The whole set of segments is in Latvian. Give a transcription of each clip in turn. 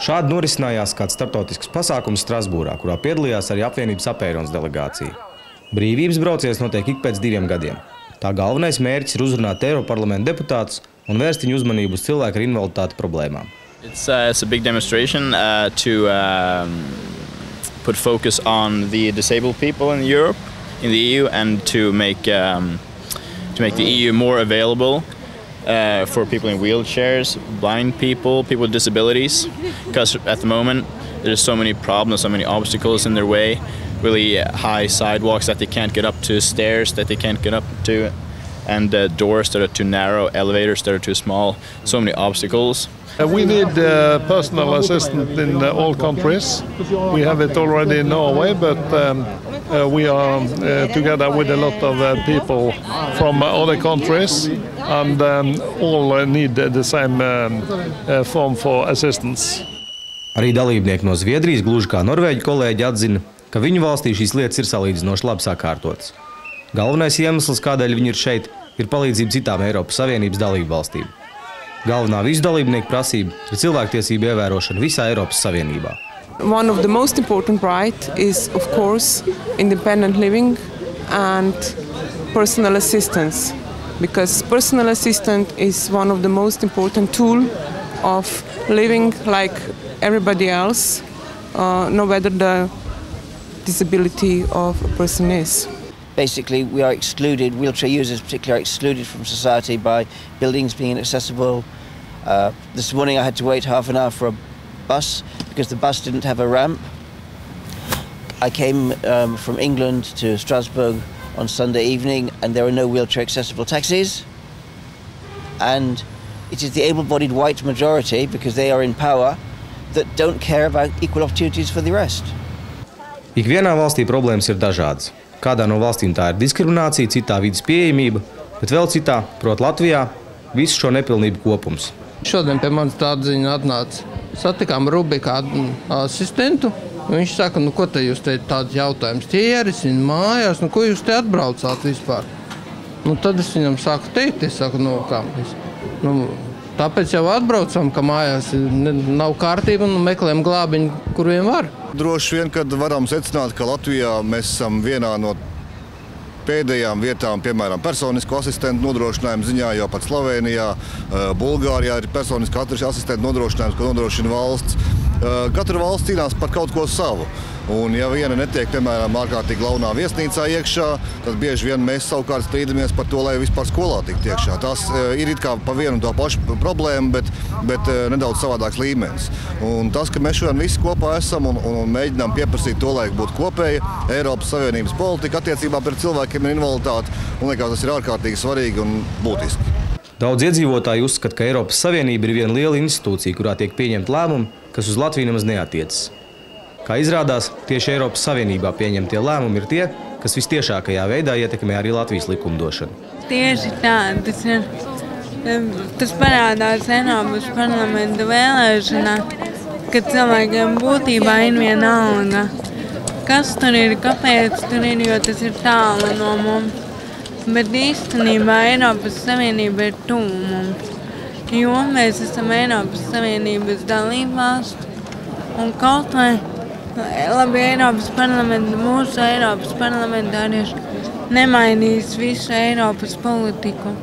Šādi norisinājās kāds starptautisks pasākums Strasbūrā, kurā piedalījās arī apvienības Apeironas delegācija. Brīvības brauciens notiek ik pēc 2 gadiem. Tā galvenais mērķis ir uzrunāt Eiroparlamenta deputātus un vērst viņu uzmanību uz cilvēku ar invaliditāti problēmām. It's a big demonstration to put focus on the disabled people in Europe, in the EU, and to make the EU more available for people in wheelchairs, blind people, people with disabilities. Because at the moment there's so many problems, so many obstacles in their way, really high sidewalks that they can't get up to, stairs that they can't get up to, and doors that are too narrow, elevators that are too small, so many obstacles. We need personal assistance in all countries. We have it already in Norway, but we are together with a lot of people from other countries, and all need the same form for assistance. Arī dalībnieki no Zviedrijas, gluži kā norvēģu kolēģi, atzina, ka viņu valstī šīs lietas ir salīdzinoši labi sakārtotas. Galvenais iemesls, kādēļ viņi ir šeit, ir palīdzība citām Eiropas Savienības dalību valstīm. Galvenā visu dalībnieku prasība ir cilvēktiesību ievērošana visā Eiropas Savienībā. One of the most important rights is, of course, independent living and personal assistance, because personal assistance is one of the most important tools of living like everybody else, no matter the disability of a person is. Basically, we are excluded, wheelchair users particularly are excluded from society by buildings being inaccessible. This morning I had to wait half an hour for a bus because the bus didn't have a ramp. I came from England to Strasbourg on Sunday evening and there are no wheelchair accessible taxis. And it is the able-bodied white majority, because they are in power, that don't care about equal opportunities for the rest. Ikvienā valstī problēmas ir dažādas. Kādā no valstīm tā ir diskriminācija, citā vidas pieejamība, bet vēl citā, proti Latvijā, visu šo nepilnību kopums. Šodien pie manis tāda ziņa atnāca. Satikām Rubika asistentu. Viņš saka, nu ko te jūs te tāds jautājums? Tie ierisina mājās, nu ko jūs te atbraucāt vispār? Nu tad es viņam sāku teikt, es saku, nu kā mēs. Nu, tāpēc jau atbraucam, ka mājās nav kārtība un meklējam glābiņu, kur vien var. Droši vien, kad varam secināt, ka Latvijā mēs esam vienā no pēdējām vietām, piemēram, personisko asistentu nodrošinājumu ziņā, jo pat Slovenijā, Bulgārijā ir personisko asistentu nodrošinājums, ko nodrošina valsts. Katra valsts cīnās par kaut ko savu. Un ja viena netiek, piemēram, ārkārtīgi galvenā viesnīcā iekšā, tad bieži vien mēs savukārt strīdamies par to, lai vispār skolā tiktu iekšā. Tas ir it kā pa vienu to pašu problēmu, bet nedaudz savādāks līmenis. Un tas, ka mēs šodien visi kopā esam un mēģinām pieprasīt to, lai būtu kopēja Eiropas Savienības politika attiecībā pret cilvēkiem ar invaliditāti, un liekas, tas ir ārkārtīgi svarīgi un būtiski. Daudz iedzīvotāji uzskata, ka Eiropas Savienība ir viena liela institūcija, kurā tiek pieņemti lēmumi, kas uz Latviju nemaz neatiecas. Kā izrādās, tieši Eiropas Savienībā pieņemtie lēmumi ir tie, kas vistiešākajā veidā ietekmē arī Latvijas likumdošanu. Tieši tā, tas parādās Eiropas parlamenta vēlēšanā, ka cilvēkiem būtībā ir vienalga. Kas tur ir, kāpēc tur ir, jo tas ir tālu no mums. Bet īstenībā Eiropas Savienība ir tuvu mums, jo mēs esam Eiropas Savienības dalībvalsts un kaut vai labi mūsu Eiropas parlamentārieši nemainīs visu Eiropas politiku,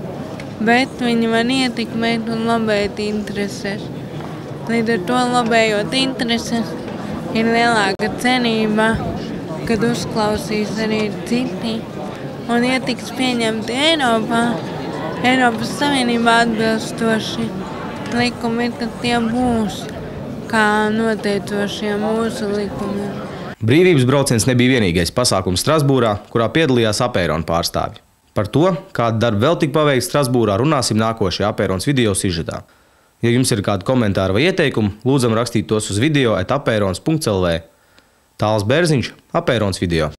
bet viņi var ietekmēt un labēt intereses. Līdz ar to labējot intereses ir lielāka cerība, kad uzklausīs arī citi. Un, ja tiks pieņemti Eiropas Savienībā atbilstoši likumi, tad tie būs kā noteicošie mūsu likumi. Brīvības brauciens nebija vienīgais pasākums Strasbūrā, kurā piedalījās Apeirona pārstāvji. Par to, kādu darbu vēl tik paveikt Strasbūrā, runāsim nākošajā Apeironas video sižetā. Ja jums ir kādi komentāri vai ieteikumi, lūdzam rakstīt tos uz video@apeirons.lv. Tāls Bērziņš, Apeirons video.